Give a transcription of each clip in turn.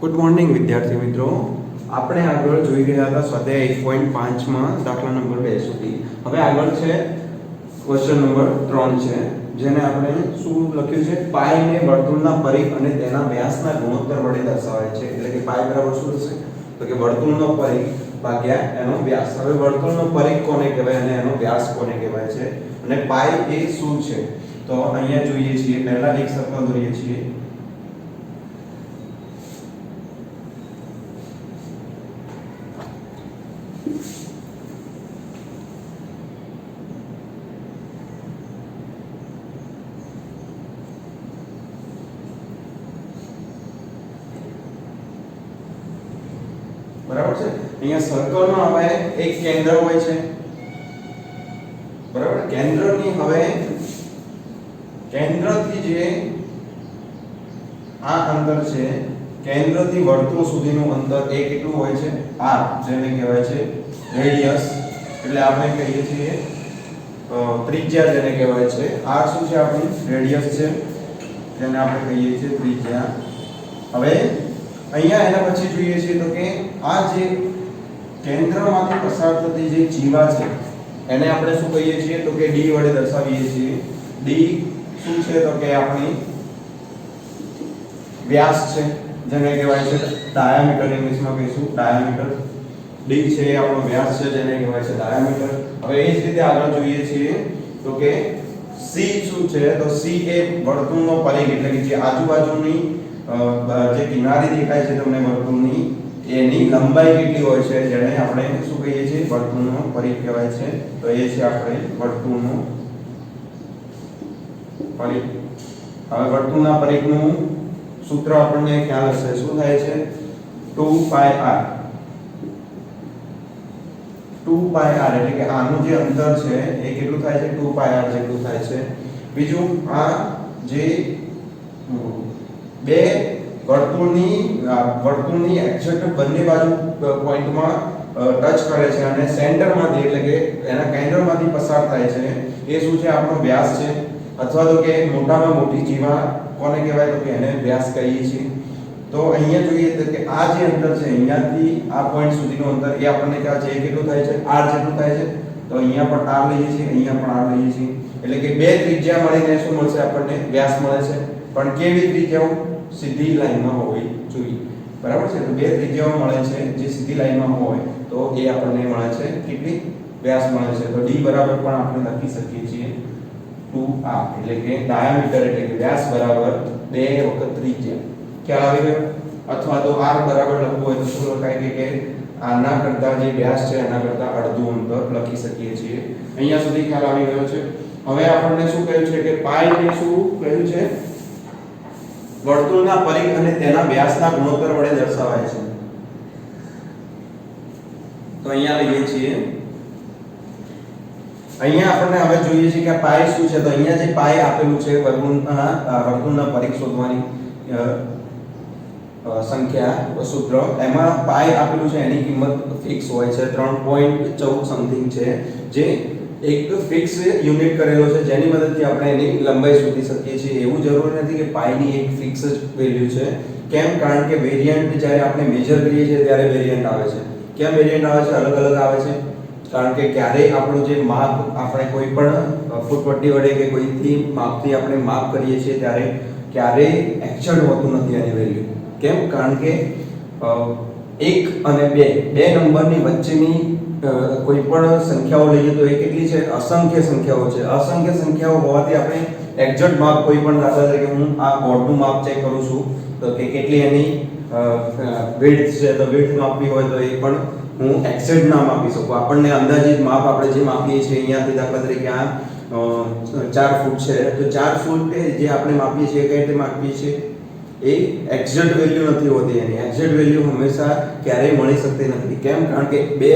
Good morning વિદ્યાર્થી મિત્રો, આપણે આગળ જોઈ રહ્યા હતા સ્વાધ્યાય 1.5 માં દાખલા નંબર 2 સુધી. હવે આગળ છે ક્વેશ્ચન નંબર 3 છે, જેને આપણે શું લખ્યું છે, પાઈ ને વર્તુળના પરિઘ અને તેના વ્યાસના ગુણોત્તર વડે દર્શાવાય છે. એટલે કે પાઈ બરાબર શું થશે, તો કે વર્તુળનો પરિઘ ભાગ્યા એનો વ્યાસ. હવે વર્તુળનો પરિઘ કોને કહેવાય અને એનો વ્યાસ કોને કહેવાય છે અને પાઈ એ શું છે, તો અહીંયા જોઈએ છીએ. પહેલા એક સર્કલ દોરીએ છીએ. બરાબર છે. અહીંયા સર્કલમાં હવે એક કેન્દ્ર હોય છે, બરાબર. કેન્દ્રની હવે કેન્દ્રથી જે આ અંતર છે, કેન્દ્રથી વર્તુળ સુધીનું અંતર એ કેટલું હોય છે, r, જેને કહેવાય છે રેડિયસ. એટલે આપણે કહીએ છીએ ત્રિજ્યા, જેને કહેવાય છે. r શું છે, આપણી રેડિયસ છે, જેને આપણે કહીએ છીએ ત્રિજ્યા. હવે અહીંયા એના પછી જોઈએ છીએ તો કે આ જે કેન્દ્રમાંથી પસાર થતી જે જીવા છે એને આપણે શું કહીએ છીએ, તો કે d વડે દર્શાવીએ છીએ. d શું છે, તો કે આપણી વ્યાસ છે, જેને કહેવાય છે ડાયામીટર. ઇંગ્લિશમાં કહીશું ડાયામીટર. d છે એ આપણો વ્યાસ છે, જેને કહેવાય છે ડાયામીટર. હવે એ જ રીતે આગળ જોઈએ છીએ તો કે c શું છે, તો c એ વર્તુળનો પરિઘ, એટલે કે જે આજુબાજુની જે કિનારી દેખાય છે તમને વર્તુળની, એની લંબાઈ કેટલી હોય છે, જેને આપણે શું કહીએ છીએ, વર્તુળનો પરિઘ કહેવાય છે. તો એ છે આપણે વર્તુળનો પરિઘ. હવે વર્તુળના પરિઘનું સૂત્ર આપણને ખ્યાલ હશે, શું થાય છે, 2πr. 2πr એટલે કે આનું જે અંતર છે એ કેટલું થાય છે, 2πr જેટલું થાય છે. બીજું, આ જે બે વર્તુળની એક્ઝેક્ટ બંને બાજુ પોઈન્ટમાં ટચ કરે છે અને સેન્ટરમાંથી, એટલે કે એના કેન્દ્રમાંથી પસાર થાય છે, એ શું છે, આપણો વ્યાસ છે. અથવા તો કે મોટામાં મોટી જીવા કોને કહેવાય, તો કે એને વ્યાસ કહીએ છીએ. તો અહીંયા જોઈએ તો કે આ જે અંતર છે, અહીંયાથી આ પોઈન્ટ સુધીનું અંતર, એ આપણને ખ્યાલ છે એ કેટલું થાય છે, r જેટલું થાય છે. તો અહીંયા પણ r લઈએ છીએ, અહીંયા પણ r લઈએ છીએ. એટલે કે બે ત્રિજ્યા મળીને શું મળશે, આપણને વ્યાસ મળે છે. પણ કેવી ત્રિજ્યાઓ, સીધી લાઈનમાં હોવી જોઈએ, બરાબર છે. તો બે ત્રિજ્યાઓ મળે છે જે સીધી લાઈનમાં હોય તો એ આપણને મળે છે કેટલી, વ્યાસ મળે છે. તો d બરાબર પણ આપણે લખી શકીએ છીએ 2r, એટલે કે ડાયામીટર એટલે કે વ્યાસ બરાબર 2 વખત ત્રિજ્યા. ખ્યાલ આવી ગયો. અથવા તો r બરાબર લખવું હોય તો શું લખાય કે આના કરતા જે વ્યાસ છે એના કરતા અડધું અંતર લખી શકીએ છીએ. અહીંયા સુધી ખ્યાલ આવી ગયો છે. હવે આપણને શું કહ્યું છે કે પાઈ ને શું કહ્યું છે, વર્તુળના પરિઘ અને તેના વ્યાસના ગુણોત્તર વડે દર્શાવાય છે. તો અહીંયા લઈએ છીએ. અહીંયા આપણને હવે જોઈએ છે કે પાઈ શું છે. તો અહીંયા જે પાઈ આપેલું છે, વર્તુળના પરિઘ શોધવાની સંખ્યા સૂત્ર, એમાં પાઈ આપેલું છે, એની કિંમત ફિક્સ હોય છે, 3.14 સમથિંગ છે, જે એક ફિક્સ યુનિટ કરેલો છે, જેની મદદથી આપણે એની લંબાઈ શોધી શકીએ છીએ. એવું જરૂરી નથી કે પાઈની એક ફિક્સ જ વેલ્યુ છે. કેમ? કારણ કે વેરિયન્ટ જ્યારે આપણે મેજર કરીએ છીએ ત્યારે વેરિયન્ટ આવે છે. કેમ વેરિયન્ટ આવે છે, અલગ અલગ આવે છે? કારણ કે ક્યારેય આપણું જે માપ આપણે કોઈ પણ ફૂટપટ્ટી વડે કે કોઈથી માપથી આપણે માપ કરીએ છીએ ત્યારે ક્યારેય એક્ઝેક્ટ હોતું નથી એની વેલ્યુ. કેમ? કારણ કે 1 અને 2 નંબરની વચ્ચેની કોઈ પણ સંખ્યાઓ લઈએ તો એ કેટલી છે, અસંખ્ય સંખ્યાઓ છે. અસંખ્ય સંખ્યાઓ હોવાથી આપણે એક્ઝેક્ટ માપ, કોઈ પણ દાખલા તરીકે હું આ બોર્ડનું માપ ચેક કરું છું તો કે કેટલી એની વિડ્થ છે, તો વિડ્થ માપવી હોય તો એ પણ હું એક્ઝેક્ટ ના માપી શકું. આપણને અંદાજિત માપ આપણે જે માપીએ છીએ, અહીંયાથી દાખલા તરીકે આ 4 ફૂટ છે, તો 4 ફૂટ જે આપણે માપીએ છીએ કઈ રીતે માપીએ છીએ, એ એક્ઝેક્ટ વેલ્યુ નથી હોતી. એની એક્ઝેક્ટ વેલ્યુ હંમેશા ક્યારેય મળી શકતી નથી. કેમ? કારણ કે બે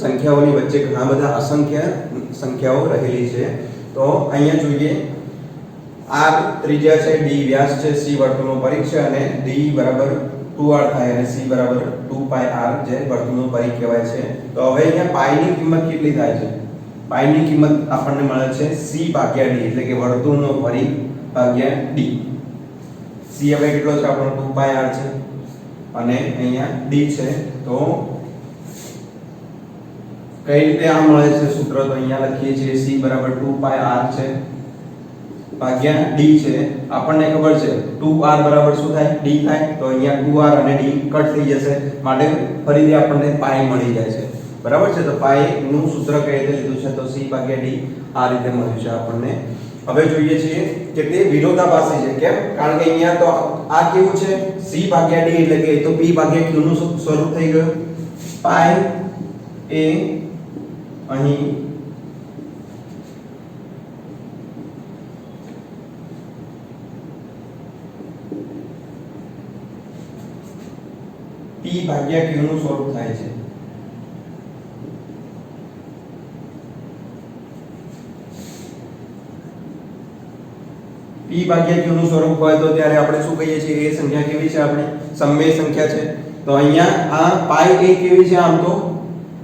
સંખ્યાઓની વચ્ચે ઘણા બધા અસંખ્ય સંખ્યાઓ રહેલી છે. તો અહીંયા જોઈએ, r ત્રિજ્યા છે, d વ્યાસ છે, c વર્તુળનો પરિઘ છે અને d બરાબર 2r થાય અને c બરાબર 2πr જે વર્તુળનો પરિઘ કહેવાય છે. તો હવે અહીંયા પાઈની કિંમત કેટલી થાય છે, પાઈની કિંમત આપણને મળે છે c ભાગ્યા d, એટલે કે વર્તુળનો પરિઘ ભાગ્યા d. c હવે કેટલો છે આપણો 2πr છે. અને અહીંયા ડી છે. તો કઈ રીતે આ મળે છે સૂત્ર? તો અહીંયા લખીએ છીએ c બરાબર 2πr છે ભાગ્યા d છે. આપણને ખબર છે 2r બરાબર શું થાય? d થાય. તો અહીંયા 2r અને d કટ થઈ જશે, માટે ફરીથી આપણને પાઈ મળી જાય છે. બરાબર છે? તો પાઈ નું સૂત્ર કઈ રીતે લીધું છે? તો c ભાગ્યા d આ રીતે મળ્યું છે આપણને. હવે જોઈએ છીએ કે તે વિરોધાભાસી છે. કેમ? કારણ કે અહીંયા તો આ કેવું છે? c ભાગ્યા d એટલે કે તો p ભાગ્યા q નું સ્વરૂપ થઈ ગયું. પાઈ એ અહીં p ભાગ્યા q નું સ્વરૂપ થાય છે. p ભાગ્યા q નું સ્વરૂપ હોય તો ત્યારે આપણે શું કહીએ છીએ? એ સંખ્યા કેવી છે? આપણે સમમેય સંખ્યા છે. તો અહીંયા આ પાઈ એ કેવી છે? આમ તો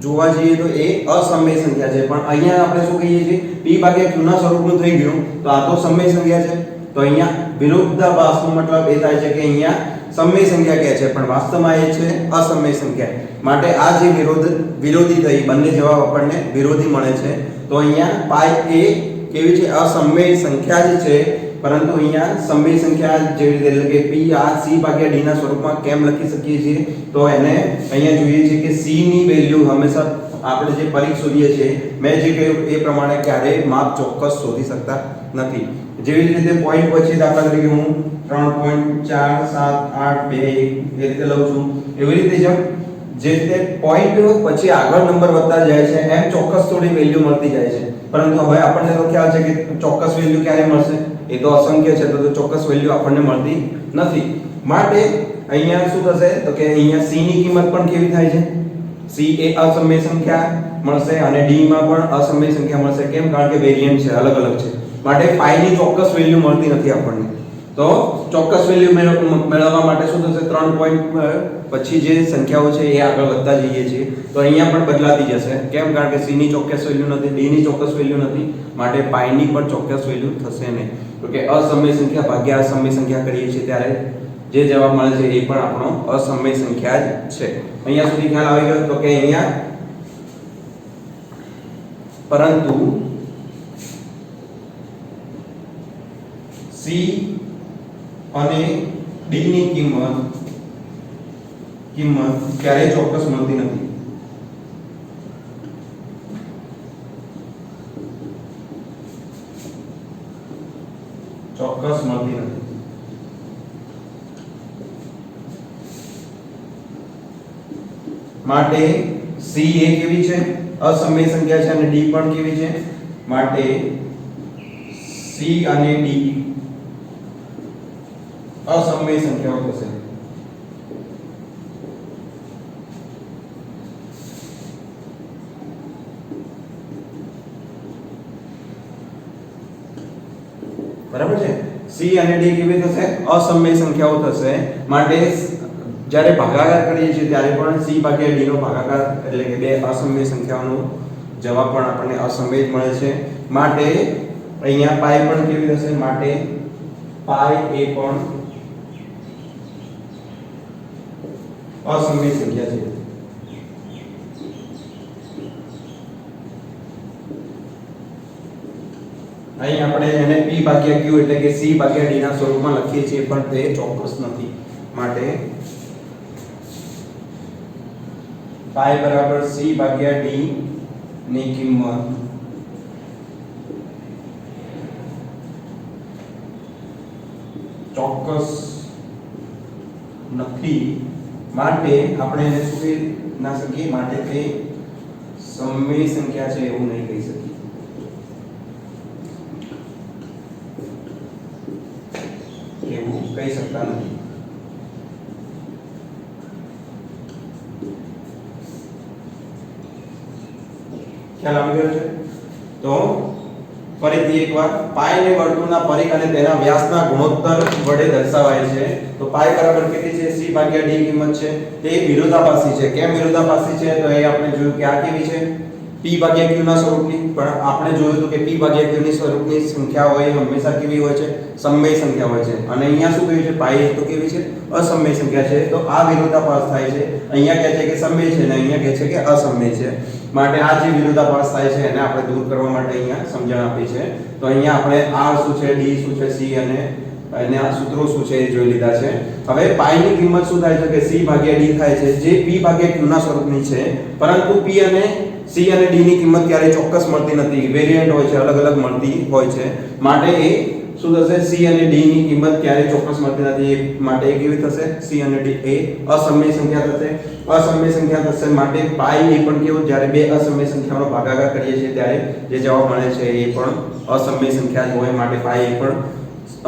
જોવા જઈએ તો એ અસમમેય સંખ્યા છે, પણ અહીંયા આપણે શું કહીએ છીએ? p ભાગ્યા q ના સ્વરૂપનું થઈ ગયું તો આ તો સમમેય સંખ્યા છે. તો અહીંયા વિરોધાભાસનો મતલબ એ થાય છે કે અહીંયા સમમેય સંખ્યા કહે છે પણ વાસ્તવમાં એ છે અસમમેય સંખ્યા. માટે આ જે વિરોધી થઈ, બંને જવાબ આપણને વિરોધી મળે છે. તો અહીંયા પાઈ એ કેવી છે? અસમમેય સંખ્યા જ છે, પરંતુ અહીંયા સમમેય સંખ્યા જેવી રીતે એટલે કે p આ c ભાગ્યા d ના સ્વરૂપમાં કેમ લખી શકીએ છીએ? તો એને અહીંયા જોઈએ છે કે c ની વેલ્યુ હંમેશા આપણે જે પરિઘ શોધીએ છીએ, મેં જે કહ્યું એ પ્રમાણે ક્યારેય માપ ચોક્કસ શોધી શકતા નથી. જેવી રીતે પોઈન્ટ પછી દાખલા તરીકે હું 3.47821 એ રીતે લઉં છું, એવી રીતે જે રીતે પોઈન્ટ પછી આગળ નંબર વધતા જાય છે એમ ચોક્કસ થોડી વેલ્યુ મળતી જાય છે. પરંતુ હવે આપણને તો ખ્યાલ છે કે ચોક્કસ વેલ્યુ ક્યારે મળશે? એ તો અસંખ્ય છે, તો ચોક્કસ વેલ્યુ આપણને મળતી નથી. માટે અહીંયા શું થશે? તો કે અહીંયા c ની કિંમત પણ કેવી થાય છે? c એ અસમમેય સંખ્યા મળશે અને d માં પણ અસમમેય સંખ્યા મળશે. કેમ? કારણ કે વેરિયન્ટ છે, અલગ અલગ છે. માટે પાઈ ની ચોક્કસ વેલ્યુ મળતી નથી આપણને. તો ચોક્કસ વેલ્યુ મેળવવા માટે શું થશે? 3 પોઈન્ટ પછી જે સંખ્યાઓ છે એ આગળ વધતા જઈએ છીએ તો અહીંયા પણ બદલાતી જશે. કેમ? કારણ કે c ની ચોક્કસ વેલ્યુ નથી, d ની ચોક્કસ વેલ્યુ નથી, માટે પાઈ ની પણ ચોક્કસ વેલ્યુ થશે નહીં. તો કે અસમમેય સંખ્યા ભાગ્યા અસમમેય સંખ્યા કરીએ છીએ ત્યારે જે જવાબ મળે છે એ પણ આપણો અસમમેય સંખ્યા જ છે. અહીંયા સુધી ખ્યાલ આવી ગયો? તો કે અહીંયા પરંતુ c અને d ની કિંમત ક્યારેય ચોક્કસ મળતી નથી. ચોક્કસ મળતી નથી. માટે c એ કેવી છે? અસમમેય સંખ્યા છે અને d પણ કેવી છે? માટે c અને d અસમમેય સંખ્યાઓ થશે. બરાબર છે? c અને d કેવી થશે? અસમમેય સંખ્યાઓ થશે. માટે જ્યારે ભાગાકાર કરીએ છીએ ત્યારે પણ c ભાગ્યા d નો ભાગાકાર એટલે કે બે અસમમેય સંખ્યાઓનો જવાબ પણ આપણને અસમમેય જ મળે છે. માટે અહીંયા પાઈ પણ કેવી થશે? માટે પાઈ એ પણ અસમમેય સંખ્યા છે. અહીં આપણે એને p ભાગ્યા q એટલે કે c ભાગ્યા d ના સ્વરૂપમાં લખીએ છીએ પણ તે ચોક્કસ નથી. માટે પાઈ બરાબર c ભાગ્યા d ની કિંમત ચોક્કસ નથી. માટે આપણે એને શું કહી ના શકીએ? માટે તે સમમેય સંખ્યા છે એવું નહીં કહી શકીએ. એવું કહી શકતા નથી. ખ્યાલ આવી ગયો છે? તો ફરીથી એકવાર પાઈ ને વર્તુળના પરિઘ અને તેના વ્યાસના ગુણોત્તર વડે દર્શાવાય છે. તો પાઈ બરાબર કેટલી છે? c ભાગ્યા d કિંમત છે. તે વિરોધાભાસી છે. કેમ વિરોધાભાસી છે? તો એ આપણે જોયું કે આ કેવી છે? p ભાગ્યા q ના સ્વરૂપની, પણ આપણે જોયું હતું કે p ભાગ્યા q ની સ્વરૂપની સંખ્યા હોય હંમેશા કેવી હોય છે? સમય સંખ્યા હોય છે. અને અહીંયા શું કહ્યું છે? પાઈ તો કેવી છે? અસમય સંખ્યા છે. તો આ વિરોધાભાસ થાય છે. અહીંયા કહે છે કે સમય છે અને અહીંયા કહે છે કે અસમય છે. માટે આ જે વિરોધાભાસ થાય છે એને આપણે દૂર કરવા માટે અહીંયા સમજણ આપી છે. તો અહીંયા આપણે r શું છે, d શું છે, c અને આ સૂત્રો શું છે એ જોઈ લીધા છે. હવે પાઈ ની કિંમત શું થાય છે કે c ભાગ્યા d થાય છે, જે p ભાગ્યા q ના સ્વરૂપની છે. પરંતુ p અને c અને d ની કિંમત ક્યારેય ચોક્કસ મળતી નથી, વેરિએન્ટ હોય છે, અલગ અલગ મળતી હોય છે. માટે એ શું થશે? c અને d ની કિંમત ક્યારેય ચોક્કસ મળતી નથી. માટે એ કેવી થશે? c અને d એ અસમય સંખ્યા થશે. અસમય સંખ્યા થશે માટે પાઈ એ પણ કેવું, જ્યારે બે અસમય સંખ્યાનો ભાગાકાર કરીએ છીએ ત્યારે જે જવાબ મળે છે એ પણ અસમય સંખ્યા જ હોય. માટે પાઈ એ પણ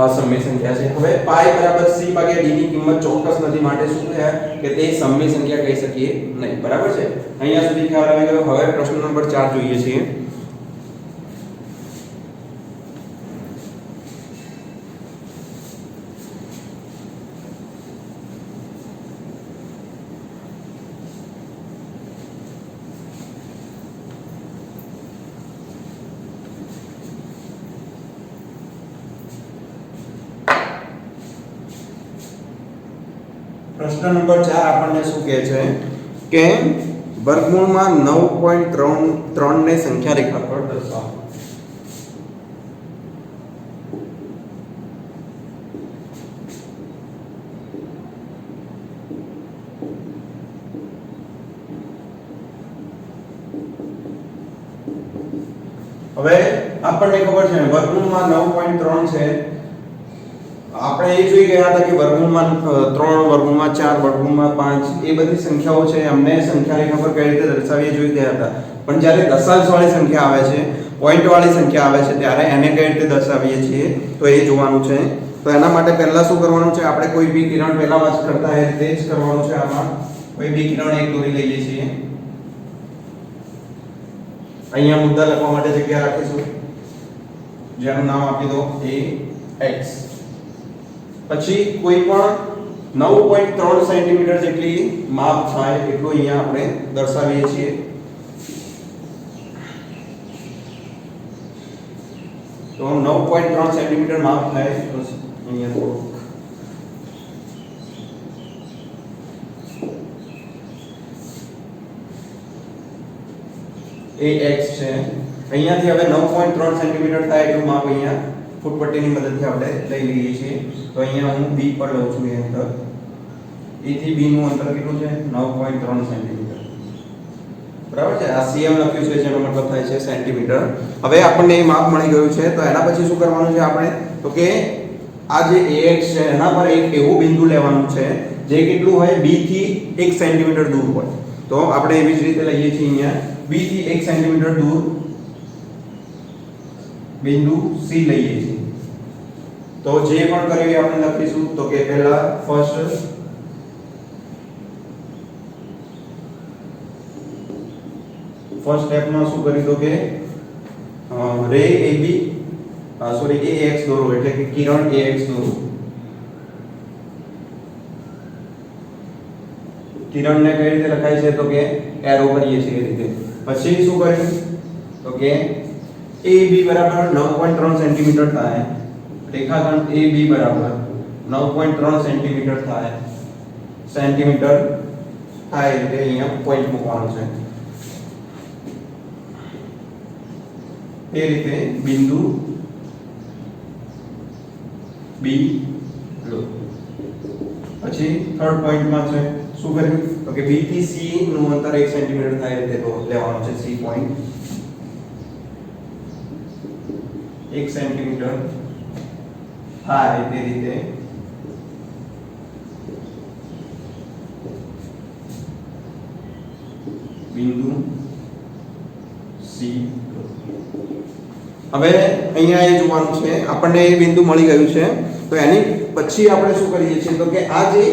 અસમય સંખ્યા છે. હવે પાઈ બરાબર c ભાગ્યા d ની કિંમત ચોક્કસ નથી, માટે શું થયા કે તે સમય સંખ્યા કહી શકીએ નહીં. બરાબર છે? અહીંયા સુધી ખ્યાલ આવી ગયો. હવે પ્રશ્ન નંબર 4 જોઈએ છીએ. પ્રશ્ન નંબર 4 આપણને શું કહે છે કે વર્ગમૂળમાં 9.33 ને સંખ્યા રેખા પર દર્શાવો. હવે આપણને ખબર છે વર્ગમૂળમાં 9.3 છે. આપણે એ જોઈ ગયા હતા કે વર્ગમૂળમાં 3, વર્ગમૂળમાં 4, વર્ગમૂળમાં 5 એ બધી સંખ્યાઓ છે અમને સંખ્યા રેખા પર કઈ રીતે દર્શાવીએ જોઈ ગયા હતા. પણ જ્યારે દશાંશ વાળી સંખ્યા આવે છે, પોઈન્ટ વાળી સંખ્યા આવે છે ત્યારે એને કઈ રીતે દર્શાવીએ છીએ તો એ જોવાનું છે. તો એના માટે પહેલા શું કરવાનું છે? આપણે કોઈ બી કિરણ પહેલા જ કરતા એ રીતે જ કરવાનું છે. આમાં કોઈ બી કિરણ એક દોરી લઈએ છીએ. અહીંયા મુદ્દા લખવા માટે જગ્યા રાખીશું, જેનું નામ આપી દો ax. પછી કોઈ પણ 9.3 સેન્ટીમીટર જેટલી માપ થાય એટલું અહીંયા આપણે દર્શાવીએ છીએ. તો 9.3 સેન્ટીમીટર માપ થાય તો અહીંયા થોડુંક ax છે. અહીંયાથી હવે 9.3 સેન્ટીમીટર થાય એટલું માપ અહીંયા ફૂટપટ્ટીની મદદથી આપણે લઈ લઈએ છીએ. તો અહીંયા હું b પર લઉં છું. એ અંતર a થી b નું અંતર કેટલું છે? 9.3 સેન્ટીમીટર. બરાબર છે? આ cm લખ્યું છે જેનો મતલબ થાય છે સેન્ટીમીટર. હવે આપણને એ માપ મળી ગયું છે. તો એના પછી શું કરવાનું છે આપણે? તો કે આ જે ax છે એના પર એક એવું બિંદુ લેવાનું છે જે કેટલું હોય? b થી 1 સેન્ટીમીટર દૂર હોય. તો આપણે એવી જ રીતે લઈએ છીએ. અહીંયા b થી 1 સેન્ટીમીટર દૂર બિંદુ c લઈએ છીએ. તો જે પણ કર્યું એ આપણે લખીશું. તો કે પહેલા ફર્સ્ટ સ્ટેપમાં શું કર્યું? તો કે રે ab ax દોરો, એટલે કે કિરણ ax દોરો. કિરણને કઈ રીતે લખાય છે? તો કે એરો કરીએ છીએ એ રીતે. પછી શું કર્યું? તો કે AB બરાબર 9.3 સેન્ટીમીટર થાય. રેખાખંડ AB બરાબર 9.3 સેન્ટીમીટર થાય. સેન્ટીમીટર થાય એટલે અહીંયા પોઈન્ટ મૂકવાનો છે. એ રીતે બિંદુ B લો. પછી થર્ડ પોઈન્ટમાં છે શું કર્યું? તો કે B થી C નું અંતર 1 સેન્ટીમીટર થાય એટલે તો લેવાનું છે C પોઈન્ટ. 1 સેન્ટીમીટર થાય તે રીતે બિંદુ C. હવે અહીંયા એ જોવાનું છે આપણને એ બિંદુ મળી ગયું છે. તો એની પછી આપણે શું કરીએ છીએ? તો કે આ જે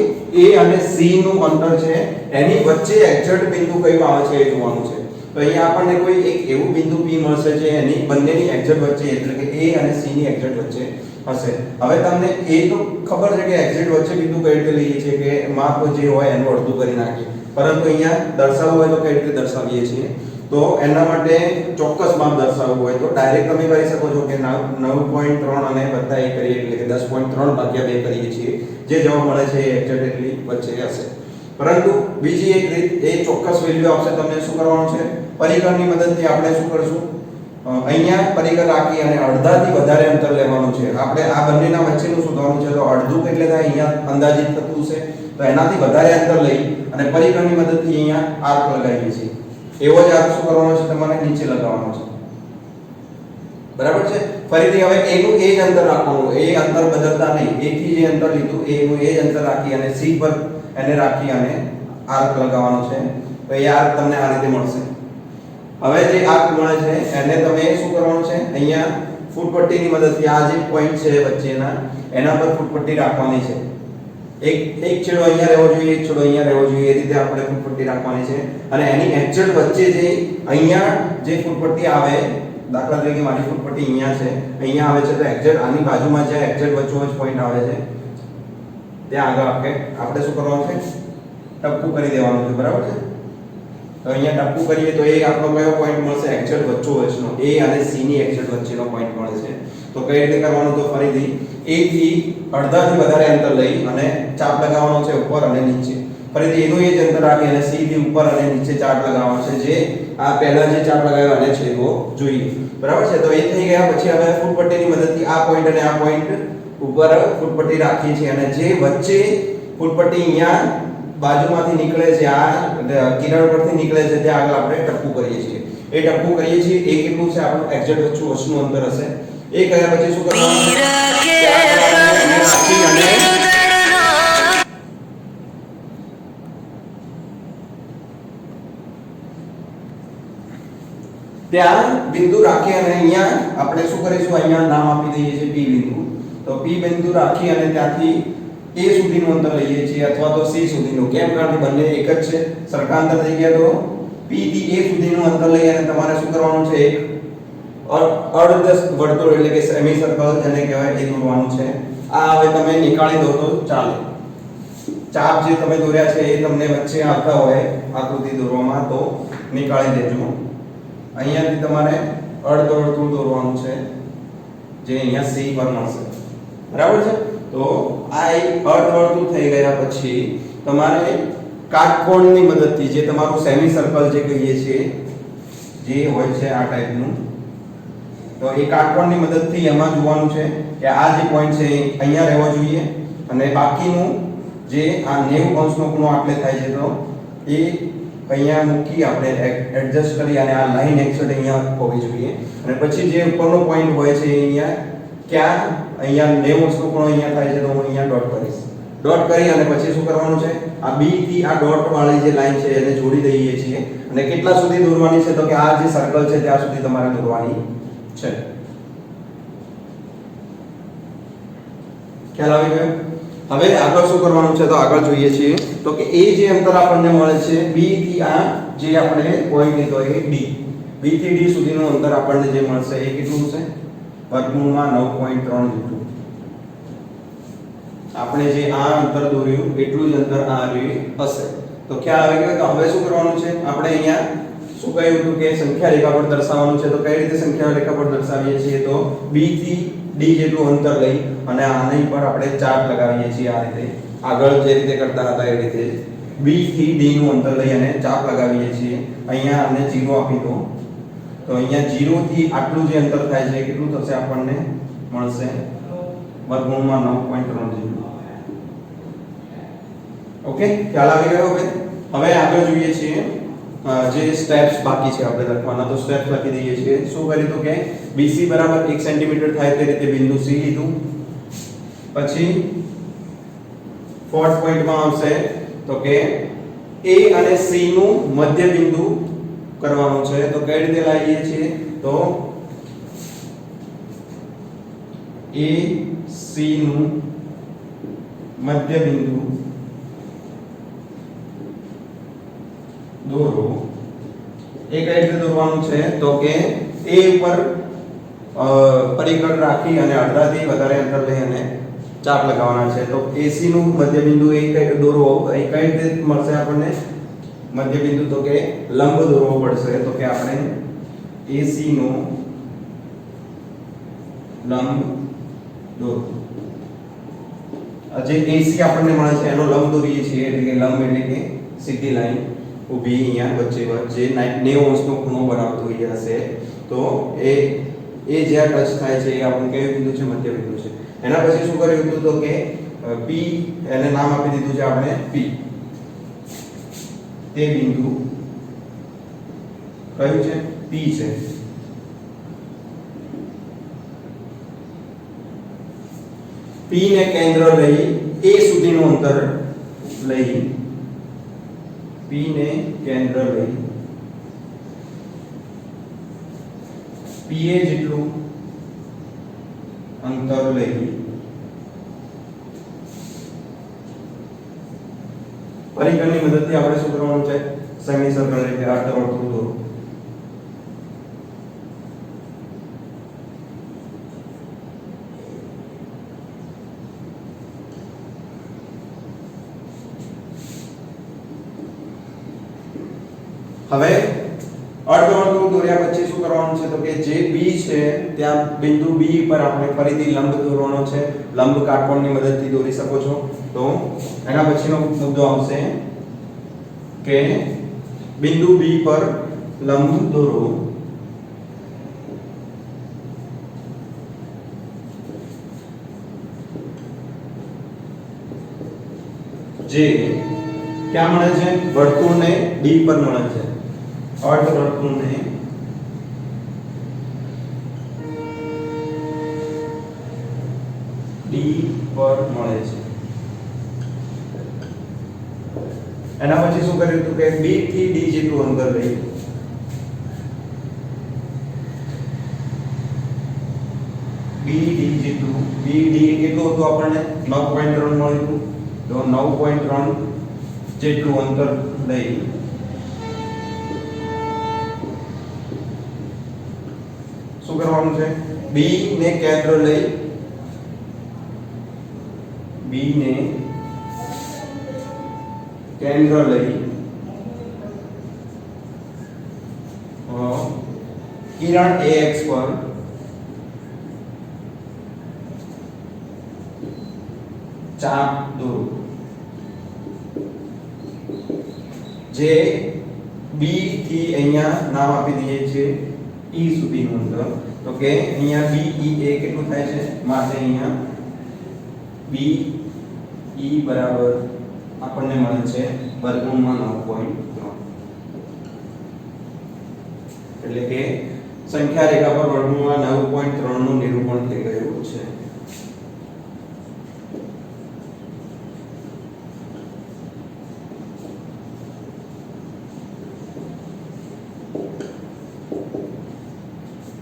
A અને C નું અંતર છે એની વચ્ચે એક્ઝેક્ટ બિંદુ કયું આવે છે એ જોવાનું છે. તો અહીંયા આપણને કોઈ એક એવું બિંદુ P મળશે જે એની બંનેની એક્ઝેક્ટ વચ્ચે, એટલે કે A અને C ની એક્ઝેક્ટ વચ્ચે હશે. હવે તમને એ તો ખબર છે કે એક્ઝેક્ટ વચ્ચે બિંદુ કઈ રીતે લઈએ છીએ કે માપ જે હોય એનું અડધું કરી નાખીએ, પરંતુ અહીંયા દર્શાવવું હોય તો કઈ રીતે દર્શાવીએ છીએ? તો તો એના માટે ચોક્કસ માપ દર્શાવવું હોય તો ડાયરેક્ટ તમે કરી શકો છો કે 9.3 અને બધા એ કરીએ એટલે કે 10.3 ભાગ્યા 2 કરીએ છીએ, જે જવાબ મળે છે એ એક્ઝેક્ટલી વચ્ચે હશે. પરંતુ બીજી એક રીત એ ચોક્કસ વેલ્યુ આપશે તમને શું કરવાનું છે, પરિઘની મદદથી આપણે શું કરશું, અહીંયા પરિઘ રાખી અને અડધાથી વધારે અંતર લેવાનું છે. આપણે આ બંનેના વચ્ચેનું શોધવાનું છે તો અડધું કેટલે થાય અહીંયા અંદાજિત થતું છે, તો એનાથી વધારે અંતર લઈ અને પરિઘની મદદથી અહીંયા આર્ક લગાવીએ છીએ. એવો જ આર્ક શું કરવાનો છે, તમારે નીચે લગાવવાનો છે. બરાબર છે. ફરીથી હવે એનું એ જ અંતર રાખવાનું, એ અંતર બદલતા નહીં. a થી જે અંતર લીધું એનું એ જ અંતર રાખી અને c પર એને રાખી અને આર્ક લગાવવાનો છે. તો એ આર્ક તમને આ રીતે મળશે. હવે જે આર્ક મળે છે એને તમે શું કરવાનું છે, અહીંયા ફૂટપટ્ટીની મદદથી આ જે પોઈન્ટ છે વચ્ચેના એના પર ફૂટપટ્ટી રાખવાની છે. એક છેડો અહીંયા રહેવો જોઈએ, એક છેડો અહીંયા રહેવો જોઈએ, એ રીતે આપણે ફૂટપટ્ટી રાખવાની છે. અને એની એક્ઝેક્ટ વચ્ચે જે અહીંયા જે ફૂટપટ્ટી આવે, દાખલા તરીકે મારી ફૂટપટ્ટી અહીંયા છે, અહીંયા આવે છે, તો એક્ઝેક્ટ આની બાજુમાં જે એક્ઝેક્ટ વચ્ચોવચ પોઈન્ટ આવે છે ત્યાં આગળ આપણે શું કરવાનું છે, ટપકું કરી દેવાનું છે. બરાબર છે. તો અહીંયા ટપકું કરીએ તો એ આપણો કયો પોઈન્ટ મળશે, એક્ઝેક્ટ વચ્ચોવચનો, a અને c ની એક્ઝેક્ટ વચ્ચેનો પોઈન્ટ મળે છે. તો કઈ રીતે કરવાનું, તો ફરીથી a થી અડધાથી વધારે અંતર લઈ અને ચાપ લગાવવાનો છે ઉપર અને નીચે. ફરીથી એનું એ જ અંતર રાખી અને c થી ઉપર અને નીચે ચાપ લગાવવાનો છે, જે આ પહેલા જે ચાપ લગાવ્યો અને છેદવો જોઈએ. બરાબર છે. તો એ થઈ ગયા. પછી હવે ફૂટપટ્ટીની મદદથી આ પોઈન્ટ અને આ પોઈન્ટ ઉપર ફૂટપટ્ટી રાખીએ છીએ અને જે વચ્ચે ફૂટપટ્ટી અહીંયા બાજુમાંથી નીકળે છે, આ કિનાર પરથી નીકળે છે, ત્યાં આગળ આપણે ટપકું કરીએ છીએ. એ ટપકું કરીએ છીએ એ કેટલું છે, આપણું એક્ઝેક્ટ વચ્ચેનું અંતર હશે. એ કર્યા પછી શું કરવાનું છે, ત્યાં બિંદુ રાખી અને અહીંયા આપણે શું કરીશું, અહીંયા નામ આપી દઈએ છીએ P બિંદુ. તો P બિંદુ રાખી અને ત્યાંથી a સુધીનું અંતર લઈએ છીએ અથવા તો c સુધીનું. કેમ? કારણ કે બંને એક જ છે, સરખા અંતર થઈ ગયા. તો p થી a સુધીનું અંતર લઈ અને તમારે શું કરવાનું છે, એક અર્ધ વર્તુળ એટલે કે સેમી સર્કલ જેને કહેવાય એ દોરવાનું છે. આ હવે તમે નીકાળી દો તો ચાલે. ચાપ જે તમે દોર્યા છે એ તમને વચ્ચે આવતા હોય આકૃતિ દોરવામાં તો નીકાળી દેજો. અહીંયાથી તમારે અર્ધ વર્તુળ દોરવાનું છે જે અહીંયા c પર મળશે. બરાબર છે. તો આ એક અર્ધવર્તુળ થઈ ગયા પછી તમારે કાટકોણની મદદથી, જે તમારું સેમી સર્કલ જે કહીએ છીએ, જે હોય છે આ ટાઈપનું, તો એ કાટકોણની મદદથી એમાં જોવાનું છે કે આ જે પોઈન્ટ છે અહીંયા રહેવો જોઈએ અને બાકીનું જે આ 90 અંશનો ખૂણો આપણે થાય છે તો એ અહીંયા મૂકી આપણે એડજસ્ટ કરી અને આ લાઈન એક્ઝેક્ટ અહીંયા હોવી જોઈએ. અને પછી જે ઉપરનો પોઈન્ટ હોય છે અહીંયા ક્યાં, અહીંયા 90 અંશનો ખૂણો અહીંયા થાય છે તો હું અહીંયા ડોટ કરીશ. ડોટ કરી અને પછી શું કરવાનું છે, આ B થી આ ડોટ વાળી જે લાઈન છે એને જોડી દઈએ છીએ. અને કેટલા સુધી દોરવાની છે, તો કે આ જે સર્કલ છે ત્યાં સુધી તમારે દોરવાની છે. ખ્યાલ આવી ગયો? હવે આગળ શું કરવાનું છે, તો આગળ જોઈએ છીએ તો કે એ જે અંતર આપણને મળે છે B થી આ જે આપણે પોઈન્ટ લીધો એ D, B થી D સુધીનું અંતર આપણને જે મળશે એ કેટલું છે, વર્ગમૂળમાં 9.3 જેટલું. આપણે જે આ અંતર દોર્યું એટલું જ અંતર આ હશે. તો ખ્યાલ આવી ગયો? તો હવે શું કરવાનું છે, આપણે અહીંયા શું કહ્યું હતું કે સંખ્યા રેખા પર દર્શાવવાનું છે. તો કઈ રીતે સંખ્યા રેખા પર દર્શાવીએ છીએ, તો B થી D જેટલું અંતર લઈ અને આની પર આપણે ચાપ લગાવીએ છીએ. આ રીતે આગળ જે રીતે કરતા હતા એ રીતે B થી D નું અંતર લઈ અને ચાપ લગાવીએ છીએ. અહીંયા આને 0 આપી દો તો અહીંયા 0 થી આટલું જે અંતર થાય છે કેટલું થશે, આપણને મળશે વર્ગમૂળમાં 9.3 જેટલું. ઓકે, ખ્યાલ આવી ગયો? હવે આગળ જોઈએ છીએ જે સ્ટેપ્સ બાકી છે આપણે લખવાના. તો સ્ટેપ્સ લખી દઈએ છીએ. શું કર્યું તો કે BC બરાબર 1 સેન્ટીમીટર થાય તે રીતે બિંદુ C લીધું. પછી ફોર્થ પોઈન્ટમાં આવશે તો કે A અને C નું મધ્ય બિંદુ કરવાનું છે. તો કઈ રીતે લાવીએ છીએ, તો A C નું મધ્ય બિંદુ દોરો. એ કઈ રીતે દોરવાનું છે, તો કે A ઉપર પરિઘ રાખી અને અડધાથી વધારે અંતર લઈ અને ચાપ લગાવવાના છે. તો AC નું મધ્ય બિંદુ એ કઈ દોરવો, એ કઈ રીતે મળશે આપણને, મધ્યબિંદુ તો કે લંબ દોરવો પડશે, તો કે આપણે AC નો લંબ દોરો. જે AC આપણને મળે છે એનો લંબ દોરીએ છીએ, એટલે કે લંબ એટલે કે સીધી લાઈન ઊભી અહીંયા વચ્ચે જે 90 અંશનો ખૂણો બનાવતો હોય હશે, તો એ જ્યાં ટચ થાય છે એ આપણું કયું બિંદુ છે? મધ્યબિંદુ છે. એના પછી શું કર્યું હતું તો કે P, એને નામ આપી દીધું છે આપણે P. તે બિંદુ કયું છે? P છે. P ને કેન્દ્ર લઈ A સુધીનું અંતર લઈ, P ને કેન્દ્ર લઈ PA જેટલું અંતર લઈ પરિઘની મદદથી આપણે શું કરવાનું છે? સેમી સર્કલ એટલે અર્ધવર્તુળ દોરો. હવે અર્ધવર્તુળ દોર્યા પછી શું કરવાનું છે? તો કે જે B છે ત્યાં બિંદુ B પર આપણે ફરીથી લંબ દોરવાનો છે. લંબ કાટકોણની મદદથી દોરી શકો છો. તો એના પછીનો મુદ્દો આવશે કે બિંદુ B પર લંબ દોરો. જે ક્યાં મળે છે? વર્તુળને D પર મળે છે. અર્ધવર્તુળને D પર મળે છે. એના પછી શું કર્યું હતું કે B થી D જેટલું અંતર લઈ BD જેટલું, BD કેટલું હતું આપણને? 9.3 મળ્યું હતું. તો 9.3 જેટલું અંતર લઈ શું કરવાનું છે? B ને કેન્દ્ર લઈ B ને કેન્દ્ર લઈ કિરણ AX પર ચાપ દોરો. જે B થી અહીંયા નામ આપી દઈએ છીએ E સુધીનું અંતર, તો કે અહીંયા BE કેટલું થાય છે? માટે અહીંયા BE બરાબર આપણને મળે છે વર્ગમૂળમાં 9.3. એટલે કે સંખ્યા રેખા પર વર્ગમૂળમાં 9.3 નું નિરૂપણ થઈ ગયું છે.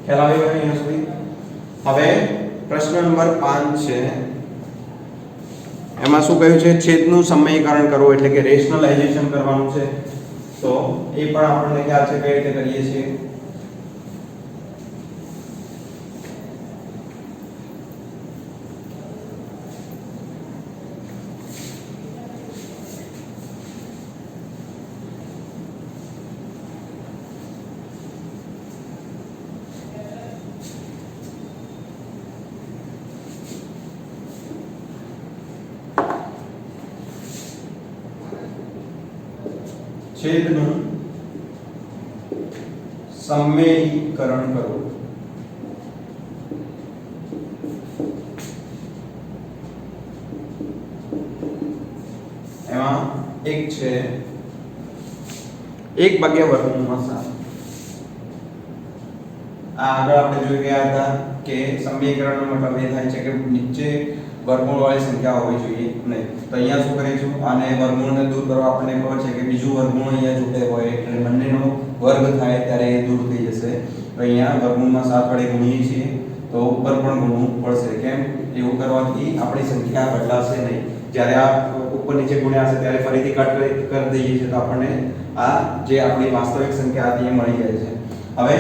ખ્યાલ આવ્યો અહીંયા સુધી? હવે પ્રશ્ન નંબર 5 છે. એમાં શું કહ્યું છે? છેદનું સમયકરણ કરવું, એટલે કે રેશનલાઇઝેશન કરવાનું છે. તો એ પણ આપણને ખ્યાલ છે કઈ રીતે કરીએ છીએ. છેદનું સમયકરણ કરો. એમાં એક છે 1/7. આગળ આપણે જોઈ ગયા હતા કે સમીકરણનો મતલબ એ થાય છે કે નીચે વર્ગમૂળ વાળી સંખ્યા હોવી જોઈએ નહીં. તો અહીંયા શું કરીશું? આને વર્ગમૂળને દૂર કરવા આપણને ખબર છે કે બીજું વર્ગમૂળ અહીંયા જોડે હોય એટલે બંનેનો વર્ગ થાય ત્યારે એ દૂર થઈ જશે. તો અહીંયા વર્ગમૂળમાં 7 વડે ગુણીએ છીએ તો ઉપર પણ ગુણવું પડશે. કેમ? એવું કરવાથી આપણી સંખ્યા બદલાશે નહીં. જ્યારે આ ઉપર નીચે ગુણ્યા હશે ત્યારે ફરીથી કટ કરી દઈએ છીએ તો આપણને આ જે આપણી વાસ્તવિક સંખ્યા હતી એ મળી જાય છે. હવે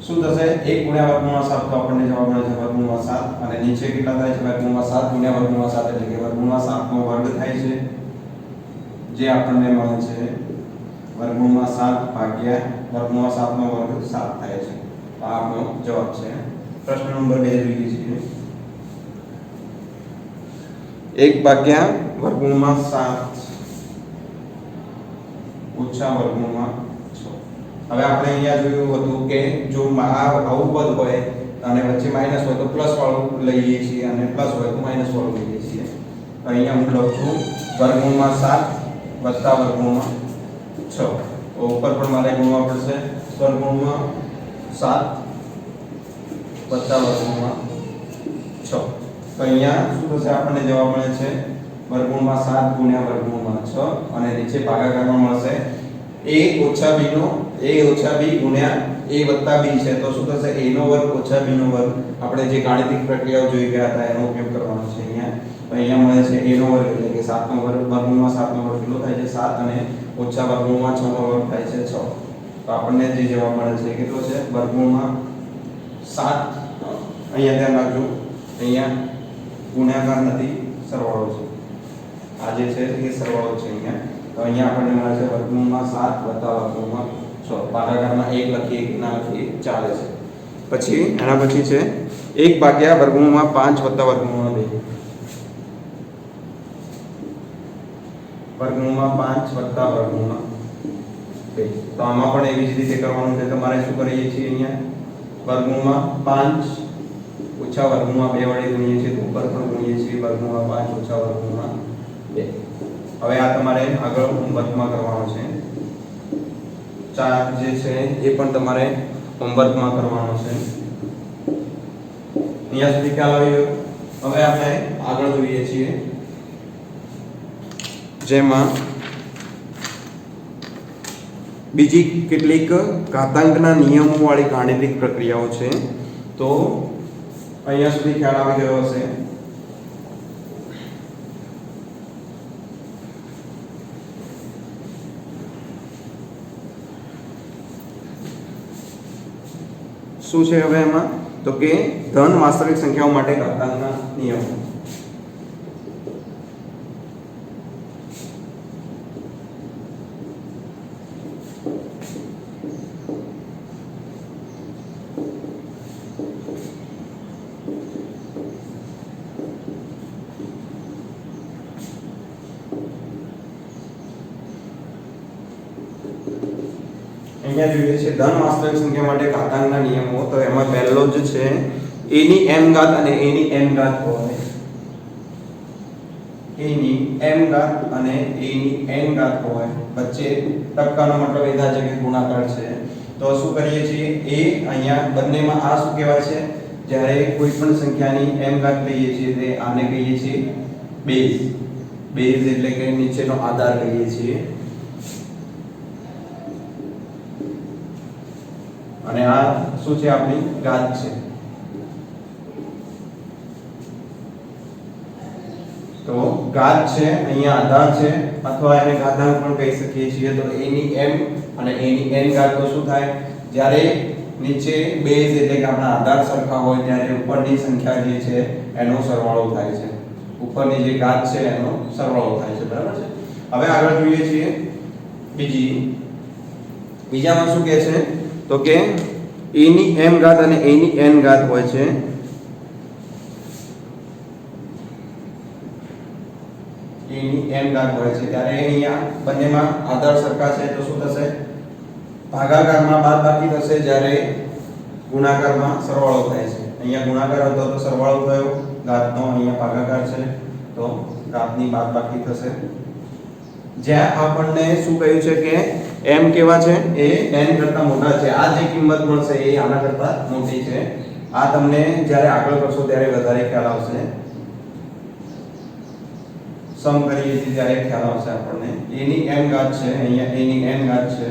શું થશે? 1 ગુણ્યા વર્ગમૂળમાં 7 તો આપણને જવાબ મળે છે વર્ગમૂળમાં 7, અને નીચે કેટલા થાય છે? વર્ગમૂળમાં 7 ગુણ્યા વર્ગમૂળમાં 7 એટલે કે વર્ગમૂળમાં 7 નો વર્ગ થાય છે. જે આપણને મળે છે વર્ગમૂળમાં 7 ભાગ્યા વર્ગમૂળમાં 7 નો વર્ગ 7 થાય છે. આ આપણો જવાબ છે. પ્રશ્ન નંબર 2 જોઈએ છીએ. 1 ભાગ્યા વર્ગમૂળમાં 7 ઓછા વર્ગમૂળમાં 6. હવે આપણે અહીંયા જોયું હતું કે જો આવું પદ હોય અને વચ્ચે માઈનસ હોય તો પ્લસ વાળું લઈએ છીએ અને પ્લસ હોય તો માઈનસ વાળું લઈએ છીએ. તો અહીંયા હું લખું છું વર્ગમૂળમાં 7 વત્તા વર્ગમૂળમાં 6. તો ઉપર પણ મારે ગુણવા પડશે. વર્ગમૂળમાં 7 વત્તા વર્ગમૂળમાં 6. તો અહીંયા શું થશે? આપણને જવાબ મળે છે વર્ગમૂળમાં 7 ગુણ્યા વર્ગમૂળમાં 6 અને નીચે ભાગાકારમાં મળશે a ઓછા b નો a ઓછા b ગુણ્યા a વત્તા b છે. તો શું થશે? a નો વર્ગ ઓછા b નો વર્ગ. આપણે જે ગાણિતિક પ્રક્રિયાઓ જોઈ ગયા હતા એનો ઉપયોગ કરવાનો છે અહીંયા. તો અહીંયા મળે છે a નો વર્ગ એટલે કે 7 નો વર્ગ. વર્ગમૂળમાં 7 નો વર્ગ કેટલો થાય છે? 7 અને ઓછા વર્ગમૂળમાં 6 નો વર્ગ થાય છે 6. તો આપણને જે જવાબ મળે છે કેટલો છે? વર્ગમૂળમાં 7. અહીંયા ધ્યાન રાખજો, અહીંયા ગુણાકાર નથી, સરવાળો છે. આ જે છે એ સરવાળો છે અહીંયા. તો અહીંયા આપણને મળે છે વર્ગમૂળમાં 7 વત્તા વર્ગમૂળમાં 6. ભાગાકારમાં 1 લખીએ કે ના લખીએ ચાલે છે. પછી એના પછી છે 1 ભાગ્યા વર્ગમૂળમાં 5 વત્તા વર્ગમૂળમાં 2. વર્ગમૂળમાં 5 વત્તા વર્ગમૂળમાં 2. તો આમાં પણ એવી જ રીતે કરવાનું છે. તમારે શું કરીએ છીએ? અહીંયા વર્ગમૂળમાં 5 ઓછા વર્ગમૂળમાં 2 વડે ગુણીએ છીએ. તો ઉપર પણ ગુણીએ છીએ વર્ગમૂળમાં 5 ઓછા વર્ગમૂળમાં 2. હવે આ તમારે આગળ હોમવર્કમાં કરવાનો છે. 4 જે છે એ પણ તમારે હોમવર્કમાં કરવાનો છે. અહીંયા સુધી ખ્યાલ આવ્યો? હવે આપણે આગળ જોઈએ છીએ જેમાં બીજી કેટલીક ઘાતાંકના નિયમો વાળી ગાણિતિક પ્રક્રિયાઓ છે. તો અહીંયા સુધી ખ્યાલ આવી ગયો હશે. શું છે હવે એમાં? તો કે ધન વાસ્તવિક સંખ્યાઓ માટે ઘાતાંકના નિયમો. અહીંયા જોઈએ છે ધન વાસ્તવિક સંખ્યા માટે ઘાતાંકના નિયમો. તો એમાં પહેલો જ છે a ની m ઘાત અને a ની n ઘાત હોય. a ની m ઘાત અને a ની n ઘાત હોય. વચ્ચે ટપકાનો મતલબ એ થાય છે કે ગુણાકાર છે. તો શું કરીએ છીએ? a અહીંયા બંનેમાં આ શું કહેવાય છે? જ્યારે કોઈ પણ સંખ્યાની m ઘાત લઈએ છીએ તે આને કહીએ છીએ બેઝ. બેઝ એટલે કે નીચેનો આધાર કહીએ છીએ. અને આ શું છે? આપણી ઘાત છે. તો ઘાત છે, અહીંયા આધાર છે અથવા એને ઘાતાંક પણ કહી શકીએ છીએ. તો a ની m અને a ની n ઘાત તો શું થાય? જ્યારે નીચે બેઝ એટલે કે આપણા આધાર સરખા હોય ત્યારે ઉપરની સંખ્યા જે છે એનો સરવાળો થાય છે. ઉપરની જે ઘાત છે એનો સરવાળો થાય છે. બરાબર છે? હવે આગળ જોઈએ છીએ બીજામાં શું કહે છે? તો કે a ની m ઘાત અને a ની n ઘાત હોય છે. a ની m ઘાત હોય છે ત્યારે અહીંયા બંનેમાં આધાર સરખા છે. તો શું થશે? ભાગાકારમાં બાદબાકી થશે જ્યારે ગુણાકારમાં સરવાળો થાય છે. અહીંયા ગુણાકાર હતો તો સરવાળો થયો ઘાતનો, અહીંયા ભાગાકાર છે તો ઘાતની બાદબાકી થશે. જ્યાં આપણને શું કહ્યું છે કે m કેવા છે? એ n કરતા મોટા છે. આ જે કિંમત મળશે એ આના કરતા મોટી છે. આ તમને જ્યારે આગળ કરશો ત્યારે વધારે ખ્યાલ આવશે. સમ કરીએ છીએ ત્યારે ખ્યાલ આવશે આપણને. a ની m ઘાત છે, અહીંયા a ની n ઘાત છે.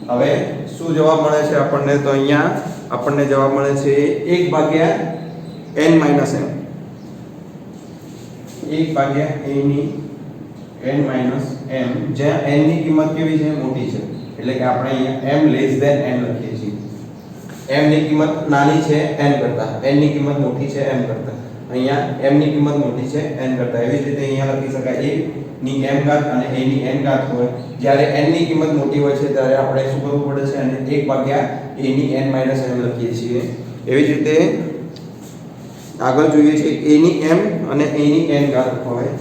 હવે શું જવાબ મળે છે આપણને? તો અહીંયા આપણને જવાબ મળે છે 1 ભાગ્યા n માઈનસ m. 1 ભાગ્યા a ની n માઈનસ m, જ્યાં n ની કિંમત કેવી છે? મોટી છે. એટલે કે આપણે અહીંયા m લેસ ધેન n લખીએ છીએ. m ની કિંમત નાની છે n કરતા, n ની કિંમત મોટી છે m કરતા. અહીંયા m ની કિંમત મોટી છે n કરતા. એવી જ રીતે અહીંયા લખી શકાય 1 ની m ઘાત અને a ની n ઘાત હોય, જ્યારે n ની કિંમત મોટી હોય છે ત્યારે આપણે શું કરવું પડે છે, અને 1 ભાગ્યા a ની n માઈનસ m લખીએ છીએ. એવી જ રીતે આગળ જોઈએ છે a ની m અને a ની n ઘાત હોય,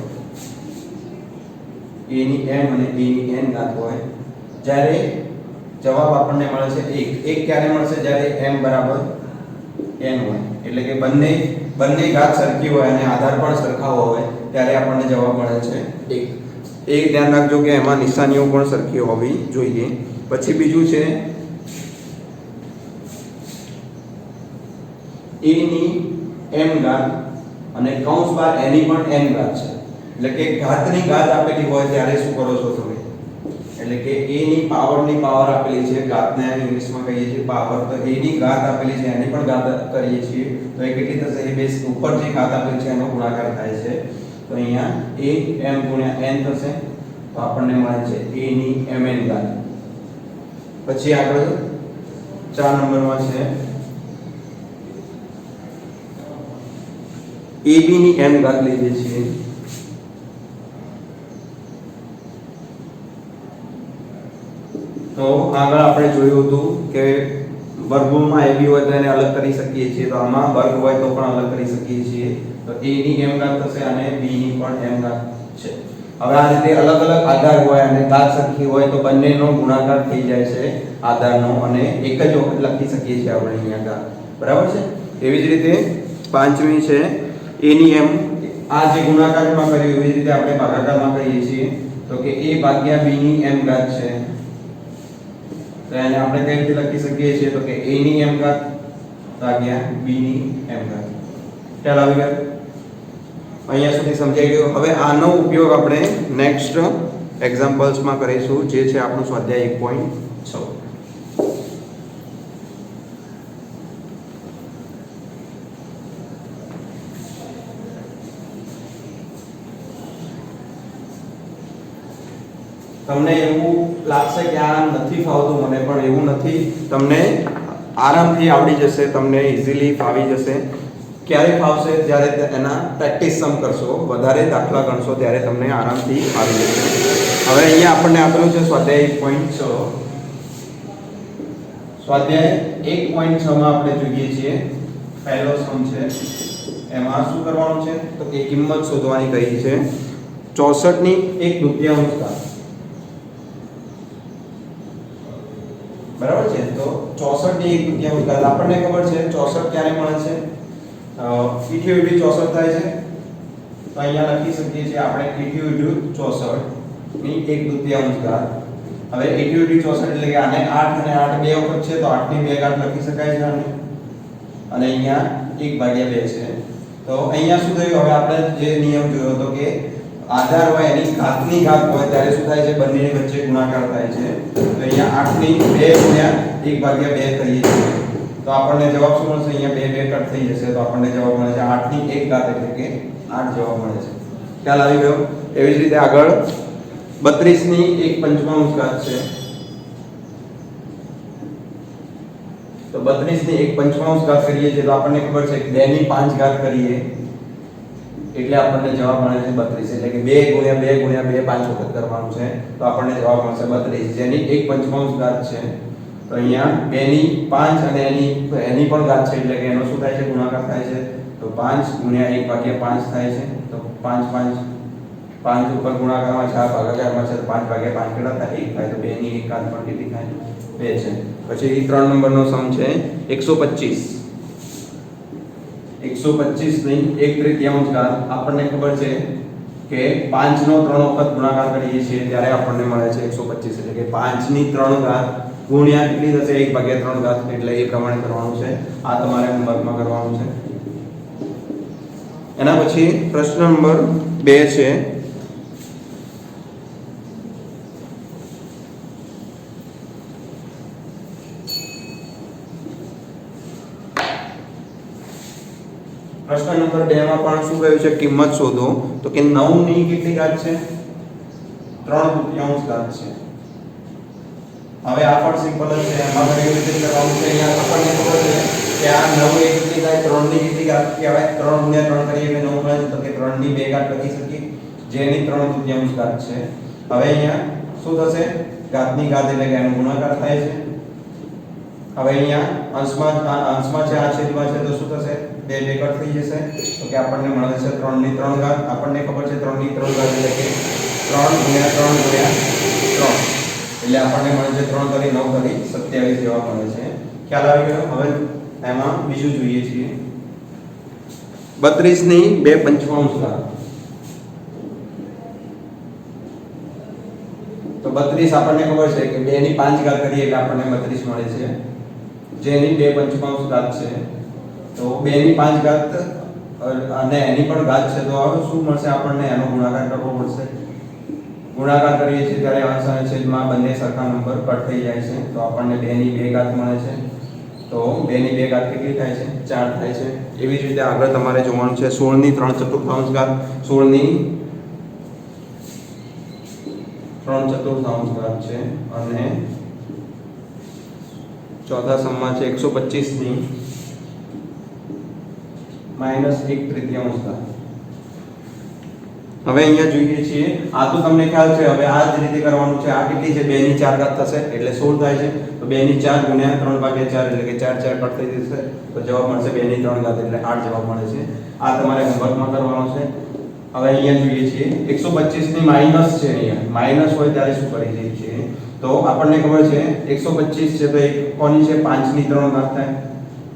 a ની m અને a ની n ઘાત હોય, જ્યારે જવાબ આપણને મળે છે 1 ક્યારે મળશે, જ્યારે m બરાબર n હોય, એટલે કે બંને ઘાત સરખી હોય અને આધાર પણ સરખા હોય ત્યારે આપણને જવાબ મળે છે 1. એ ધ્યાન રાખજો કે એમાં નિશાનીઓ પણ સરખી હોવી જોઈએ. પછી બીજું છે a ની m ઘાત અને કૌંસ બહાર a ની પણ n ઘાત છે, એટલે કે ઘાતની ઘાત આપેલી હોય ત્યારે શું કરો છો તમે, એટલે કે a ની પાવરની પાવર આપેલી છે, ઘાતને ઇંગ્લિશમાં કહીએ છીએ પાવર, તો a ની ઘાત આપેલી છે એની પણ ઘાત કરીએ છીએ તો એ કેટલી થશે, એ બેઝ ઉપર જે ઘાત આપેલી છે એનો ગુણાકાર થાય છે, તો અહીંયા a m ગુણ્યા n થશે, તો આપણને મળે છે a ની mn ઘાત. પછી આગળ 4 નંબરમાં છે ab ની m ઘાત લઈએ છીએ. તો આગળ આપણે જોયું હતું કે વર્ગમૂળમાં ab હોય તો એને અલગ કરી શકીએ છીએ, તો આમાં વર્ગ હોય તો પણ અલગ કરી શકીએ છીએ, તો a ની m ઘાત થશે અને b ની પણ m ઘાત છે. હવે આ રીતે અલગ અલગ આધાર હોય અને ઘાત સરખી હોય તો બંનેનો ગુણાકાર થઈ જાય છે આધારનો, અને એક જ વખત લખી શકીએ છીએ આપણે અહીંયા ઘાત, બરાબર છે. એવી જ રીતે પાંચમી છે a ની m, આ જે ગુણાકારમાં કર્યું એવી રીતે આપણે ભાગાકારમાં કરીએ છીએ, તો કે a ભાગ્યા b ની m ઘાત છે, તો એને આપણે કઈ રીતે લખી શકીએ છીએ, તો કે a ની m ઘાત ભાગ્યા b ની m ઘાત. ખ્યાલ આવી ગયો? અહીંયા સુધી સમજાઈ ગયું. હવે આનો ઉપયોગ આપણે નેક્સ્ટ એક્ઝામ્પલ્સમાં કરીશું, જે છે આપણું સ્વાધ્યાય 1.6. તમને એવું લાગશે કે આ નથી ફાવતું મને, પણ એવું નથી, તમને આરામથી આવડી જશે, તમને ઈઝીલી ફાવી જશે. ક્યારે ફાવશે? જ્યારે એના પ્રેક્ટિસ સમ કરશો, વધારે દાખલા ગણશો ત્યારે તમને આરામથી આવી જશે. હવે અહીંયા આપણને આપેલું છે સ્વાધ્યાય 1.6. સ્વાધ્યાય 1.6 માં આપણે જોઈએ છીએ પહેલો સમ છે, એમાં શું કરવાનું છે, તો કે કિંમત શોધવાની કહી છે 64 ની 1/2 ઘાત. બરાબર છે. તો 64 ની 1/2 ઘાત આપણને ખબર છે 64 ક્યારે મળે છે, 88 થાય છે, તો અહીંયા લખી શકીએ છીએ આપણે 88 ની 1/2 ઘાત. હવે 88 64 એટલે કે આને 8 અને 8 બે વખત છે, તો 8 ની 2 ઘાત લખી શકાય છે આને, અને અહીંયા 1/2 છે. તો અહીંયા શું થયું, હવે આપણે જે નિયમ જોયો હતો કે આધાર હોય એની ઘાતની ઘાત હોય ત્યારે શું થાય છે, બંનેની વચ્ચે ગુણાકાર થાય છે. તો અહીંયા 8 ની 2 ગુણ્યા 1/2 કરીએ છીએ તો આપણને જવાબ શું મળશે, અહીંયા 2 કટ થઈ જશે, તો આપણને જવાબ મળે છે 8 ની 1 ઘાત, એટલે કે 8 જવાબ મળે છે. ખ્યાલ આવી ગયો? એવી જ રીતે આગળ 32 ની 1/5 ઘાત છે, તો 32 ની 1/5 ઘાત કરીએ છીએ તો આપણને ખબર છે કે 2 ની 5 ઘાત કરીએ એટલે આપણને જવાબ મળે છે 32, એટલે કે 2 ગુણ્યા 2 ગુણ્યા 2 5 વખત કરવાનું છે, તો આપણને જવાબ મળશે 32, જેની 1/5 ઘાત છે. તો અહીંયા 2 ની 5 અને એની પણ ઘાત છે, એટલે કે એનો શું થાય છે, ગુણાકાર થાય છે, તો 5 ગુણ્યા 1/5 થાય છે, તો 5 ઉપર ગુણાકારમાં 4 ભાગાકારમાં છે, તો 5/5 કેટલા થાય, 1 થાય, તો 2 ની 1 ઘાત પણ કેટલી થાય, 2 છે. પછી 3 નંબરનો સમ છે 125 ની 1/3 ઘાત. આપણને ખબર છે કે 5 નો 3 વખત ગુણાકાર કરીએ છીએ ત્યારે આપણને મળે છે 125, એટલે કે 5 ની 3 ઘાત ગુણ્યા કેટલી થશે, 1/3 ઘાત, એટલે એ પ્રમાણે કરવાનું છે. આ તમારે હોમવર્કમાં કરવાનું છે. એના પછી પ્રશ્ન નંબર 2 છે પ્રશ્ન નંબર 2 માં પણ શું કહ્યું છે, કિંમત શોધો, તો કે 9 ની કેટલી ઘાત છે, 3/2 ઘાત છે. હવે આ પણ સિમ્પલ જ છે, એમાં કેવી રીતે કરવાનું છે, અહીંયા આપણને ખબર છે કે આ 9 એ કેટલી થાય, 3 ની કેટલી ઘાત કહેવાય, 3 ગુણ્યા 3 કરીએ એટલે 9 મળે છે, તો કે 3 ની 2 ઘાત લખી શકીએ. જેની 3/3 ઘાત છે. હવે અહીંયા શું થશે? ઘાતની ઘાત એટલે કે એનો ગુણાકાર થાય છે. હવે અહીંયા અંશમાં છે, આ છેદમાં છે, તો શું થશે? 2 કટ થઈ જશે. તો કે આપણને મળે છે 3 ની 3 ઘાત. આપણને ખબર છે 3 ની 3 ઘાત એટલે કે 3 ગુણ્યા 3 ગુણ્યા 3, એટલે આપણને મળે છે 3 તરી 9 તરી 27 જવાબ મળે છે. ખ્યાલ આવી ગયો? હવે એમાં બીજું જોઈએ છીએ. 32 ની 2/5 ઘાત. તો 32 આપણને ખબર છે કે 2 ની 5 ઘાત કરીએ એટલે આપણને 32 મળે છે, જેની 2/5 ઘાત છે. તો 2 ની 5 ઘાત અને એની પણ ઘાત છે, તો હવે શું મળશે? આપણને એનો ગુણાકાર કરવો પડશે. ગુણાકાર કરીએ છીએ ત્યારે અંશ અને છેદમાં બંને સરખા નંબર કટ થઈ જાય છે. તો આપણને 2 ની 2 ઘાત મળે છે. તો 2 ની 2 ઘાત કેટલી થાય છે? 4 થાય છે. એવી જ રીતે આગળ તમારે જોવાનું છે 16 ની 3/4 ઘાત. 16 ની 3/4 ઘાત છે અને ચોથા સમમાં છે 125 ની -1/3 ઘાત. હવે અહીંયા જોઈએ છીએ, આ તો તમને ખ્યાલ છે. હવે આ જ રીતે કરવાનું છે. આ કેટલી છે? 2 ની 4 ઘાત થશે એટલે 16 થાય છે. તો 2 ની 4 ગુણ્યા 3/4 એટલે કે 4 કટ થઈ જશે. તો જવાબ મળશે 2 ની 3 ઘાત એટલે 8 જવાબ મળે છે. આ તમારે હોમવર્કમાં કરવાનો છે. હવે અહીંયા જોઈએ છીએ 125 ની માઈનસ છે. અહીંયા માઈનસ હોય ત્યારે શું કરી દઈએ છીએ? તો આપણને ખબર છે 125 છે તો એક કોની છે? 5 ની 3 ઘાત થાય,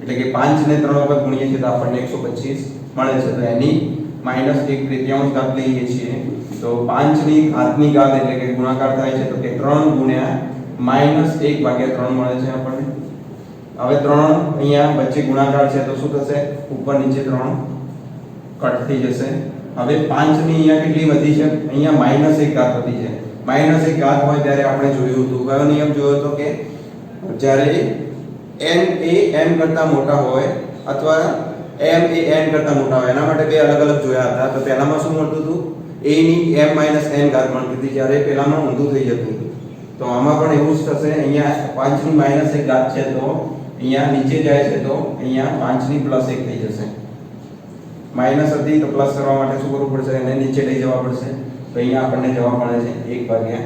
એટલે કે 5 ને 3 વખત ગુણીએ છીએ તો આપણને 125 મળે છે. તો એની -1/3 ઘાત લઈએ છીએ. તો 5 ની ઘાતની ઘાત એટલે કે ગુણાકાર થાય છે, તો કે 3 ગુણ્યા -1/3 મળે છે આપણને. હવે 3 અહીંયા વચ્ચે ગુણાકાર છે તો શું થશે? ઉપર નીચે 3 કટ થઈ જશે. હવે 5 ની અહીંયા કેટલી વધી છે? અહીંયા -1 ઘાત વધી છે. -1 ઘાત હોય ત્યારે આપણે જોયું હતું, કયો નિયમ જોયો હતો? કે જ્યારે n એ m કરતા મોટા હોય અથવા m એ n કરતા મોટા હોય, એના માટે બે અલગ અલગ જોયા હતા. તો પહેલામાં શું મળતું હતું? a ની m - n ઘાત મળતી હતી, જ્યારે પહેલામાં ઊંધું થઈ જતું હતું. તો આમાં પણ એવું જ થશે. અહીંયા 5 ની -1 ઘાત છે તો અહીંયા નીચે જાય છે તો અહીંયા 5 ની +1 થઈ જશે. માઈનસ હતી તો પ્લસ કરવા માટે શું કરવું પડશે? એને નીચે લઈ જવા પડશે. તો અહીંયા આપણને જવાબ મળે છે 1/5.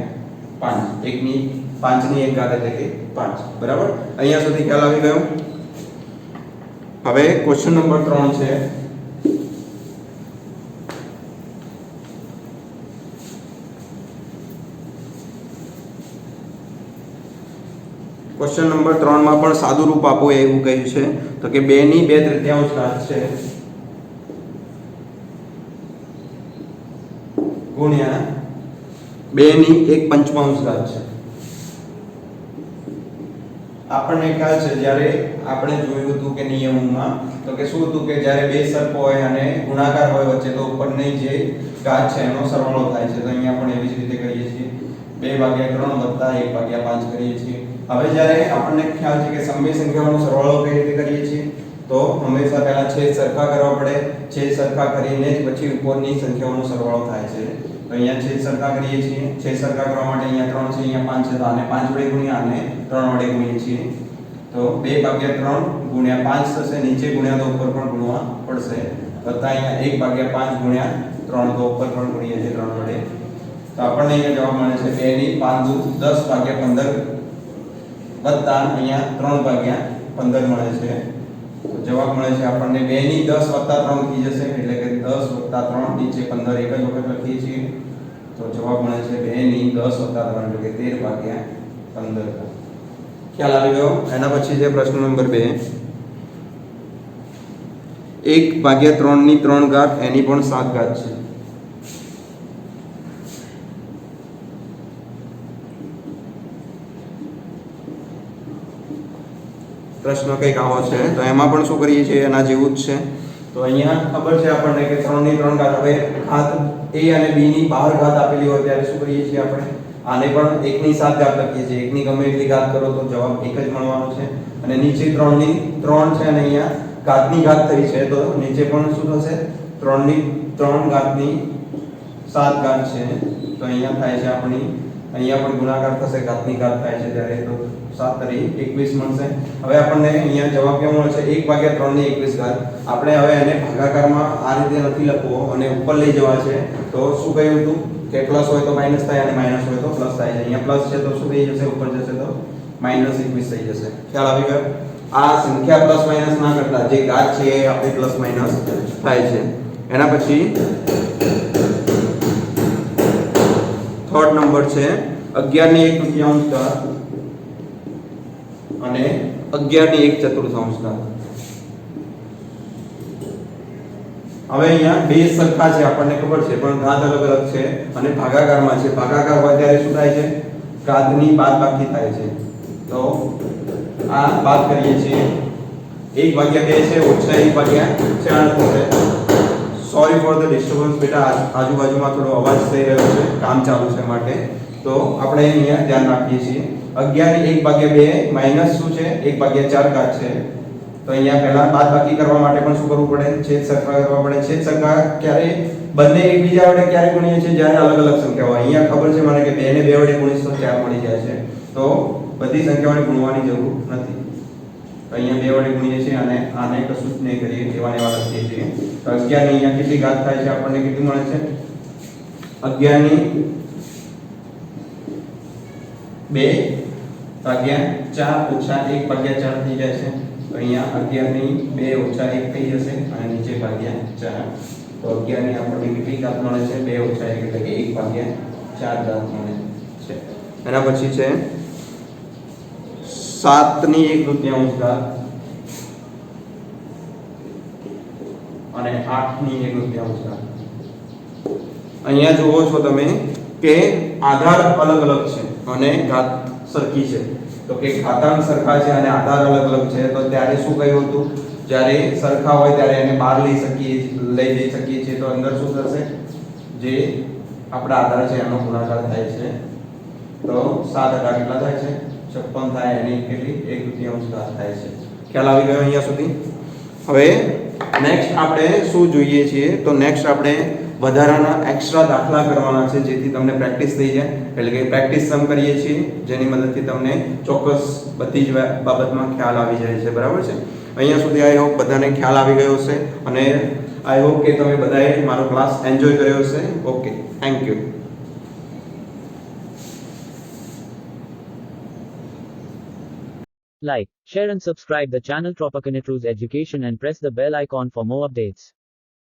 1 ની 5 ની 1 ઘાત એટલે કે 5. બરાબર? અહીંયા સુધી ખ્યાલ આવી ગયો? હવે ક્વેશ્ચન નંબર 3 છે. ક્વેશ્ચન નંબર 3 માં પણ સાદું રૂપ આપો એવું કહ્યું છે. તો કે 2 ની 2/3 ઘાત છે ગુણ્યા 2 ની 1/5 ઘાત છે. આપણને ખ્યાલ છે જ્યારે આપણે જોયું હતું કે નિયમોમાં તો કે શું હતું? કે જ્યારે બે સરખો હોય અને ગુણાકાર હોય વચ્ચે, તો ઉપરની જે ઘાત છે એનો સરવાળો થાય છે. તો અહીંયા પણ એવી જ રીતે કરીએ છીએ. 2/3 + 1/5 કરીએ છીએ. હવે જ્યારે આપણને ખ્યાલ છે કે સમય સંખ્યાઓનો સરવાળો કઈ રીતે કરીએ છીએ? તો હંમેશા પહેલા છેદ સરખા કરવા પડે. છેદ સરખા કરીને જ પછી ઉપરની સંખ્યાઓનો સરવાળો થાય છે. તો અહીંયા છેદ સરખા કરીએ છીએ. છેદ સરખા કરવા માટે અહીંયા 3 છે, અહીંયા 5 છે, તો આને 5 વડે ગુણ્યા અને 3 વડે ગુણીએ છીએ. તો 2/3 ગુણ્યા 5 થશે. નીચે ગુણ્યા તો ઉપર પણ ગુણવા પડશે. વત્તા અહીંયા 1/5 ગુણ્યા 3, તો ઉપર પણ ગુણીએ છીએ 3 વડે. તો આપણને અહીંયા જવાબ મળે છે 2 ની 5 × 10/15 વત્તા અહીંયા 3/15 મળે છે. તો જવાબ મળે છે આપણને 2 ની 10 વત્તા 3 થઈ જશે, એટલે કે 10 વત્તા 3 નીચે 15 એક જ વખત લખીએ છીએ. તો જવાબ મળે છે 2 ની 10 વત્તા 3 એટલે કે 13/15. ખ્યાલ આવી ગયો? એના પછી છે પ્રશ્ન નંબર 2. 1/3 ની 3 ઘાત એની પણ 7 ઘાત છે. પ્રશ્ન કંઈક આવો છે. તો એમાં પણ શું કરીએ છીએ? એના જેવું જ છે. તો અહીંયા ખબર છે આપણને કે 3 ની 3 ઘાત. હવે ઘાત a અને b ની બહાર ઘાત આપેલી હોય ત્યારે શું કરીએ છીએ આપણે? આને પણ 1 ની 7 ઘાત લખીએ છીએ. 1 ની ગમે એટલી ઘાત કરો તો જવાબ 1 જ મળવાનો છે. અને નીચે 3 ની 3 છે અને અહીંયા ઘાતની ઘાત થઈ છે, તો નીચે પણ શું થશે? 3 ની 3 ઘાતની 7 ઘાત છે. તો અહીંયા થાય છે આપણી, અહીંયા પણ ગુણાકાર થશે, ઘાતની ઘાત થાય છે ત્યારે. તો 7 તરી 21 મળશે। હવે આપણને અહીંયા જવાબ કેવો મળે છે 1/3 ની 21 ઘાત। આપણે હવે એને ભાગાકારમાં આ રીતે નથી લખવો અને ઉપર લઈ જવા છે, તો શું કહ્યું હતું કે પ્લસ હોય તો માઈનસ થાય અને માઈનસ હોય તો પ્લસ થાય છે। અહીંયા પ્લસ છે તો શું થઈ જશે, ઉપર જશે તો -21 થઈ જશે। ખ્યાલ આવી ગયો? આ સંખ્યા પ્લસ માઈનસ ના કરતા જે ઘાત છે એ આપણે પ્લસ માઈનસ થાય છે। એના પછી થર્ડ નંબર છે 11 ની 1/3 ઘાત અને 11 ની 1/4 ઘાત। હવે અહીંયા બે સરખા છે આપણને ખબર છે, પણ ઘાત અલગ અલગ છે અને ભાગાકારમાં છે। ભાગાકાર હોય ત્યારે શું થાય છે, ઘાતની બાદબાકી થાય છે। તો આ બાદ કરીએ છીએ 1/2 છે ઓછા 1/4 થશે। સોરી ફોર ધ ડિસ્ટર્બન્સ બેટા, આજુબાજુમાં થોડો અવાજ થઈ રહ્યો છે, કામ ચાલુ છે માટે। તો આપણે અહીંયા ધ્યાન રાખીએ છીએ 11 ની 1/2 માઈનસ શું છે 1/4 ઘાત છે। તો અહીંયા પહેલા બાદબાકી કરવા માટે પણ શું કરવું પડે, છેદ સરખા કરવા પડે। છેદ સરખા ક્યારે બંને એકબીજા વડે ક્યારે ગુણીએ છીએ, જ્યારે અલગ અલગ સંખ્યા હોય। અહીંયા ખબર છે મને કે 2 ને 2 વડે ગુણીશ તો 4 મળી જાય છે, તો બધી સંખ્યાઓને ગુણવાની જરૂર નથી। તો અહીંયા 2 વડે ગુણીએ છીએ અને આને કશું જ નહીં કરીએ, કેવાને એવા લખીએ છીએ। તો 11 ની અહીંયા કેટલી ઘાત થાય છે, આપણને કેટલી મળે છે 11 ની 2/4 ઓછા 1/4 થઈ જાય છે। તો અહીંયા 11 ની 2 ઓછા 1 થઈ જશે અને નીચે /4। તો 11 ની આપણને કેટલી ઘાત મળે છે 2 ઓછા 1 એટલે કે 1/4 ઘાત મળે છે। એના પછી છે 7 ની 1/3 ઘાત અને 8 ની 1/3 ઘાત। અહીંયા જુઓ છો તમે કે આધાર અલગ અલગ છે અને ઘાત સરખી છે। તો કે ઘાતાંક સરખા છે અને આધાર અલગ અલગ છે, તો ત્યારે શું કહ્યું હતું, જ્યારે સરખા હોય ત્યારે એને બહાર લઈ જઈ શકીએ છીએ। તો અંદર શું થશે, જે આપણા આધાર છે એનો ગુણાકાર થાય છે। તો 7 કેટલા થાય છે 56 થાય, એની કેટલી 1/3 ઘાત થાય છે। ખ્યાલ આવી ગયો અહીંયા સુધી? હવે નેક્સ્ટ આપણે શું જોઈએ છીએ, તો નેક્સ્ટ આપણે વધારાના એક્સ્ટ્રા દાખલા કરવાના છે, જેથી તમને પ્રેક્ટિસ થઈ જાય। એટલે કે પ્રેક્ટિસ સમ કરીએ છીએ, જેની મદદથી તમને ચોક્કસ બધી જ બાબતમાં ખ્યાલ આવી જાય છે, બરાબર છે? અહીંયા સુધી આઈ હોપ બધાને ખ્યાલ આવી ગયો હશે અને આઈ હોપ કે તમે બધાએ મારો ક્લાસ એન્જોય કર્યો હશે। Okay, thank you. Like, share and subscribe the channel Tropiconitrus Education and press the bell icon for more updates.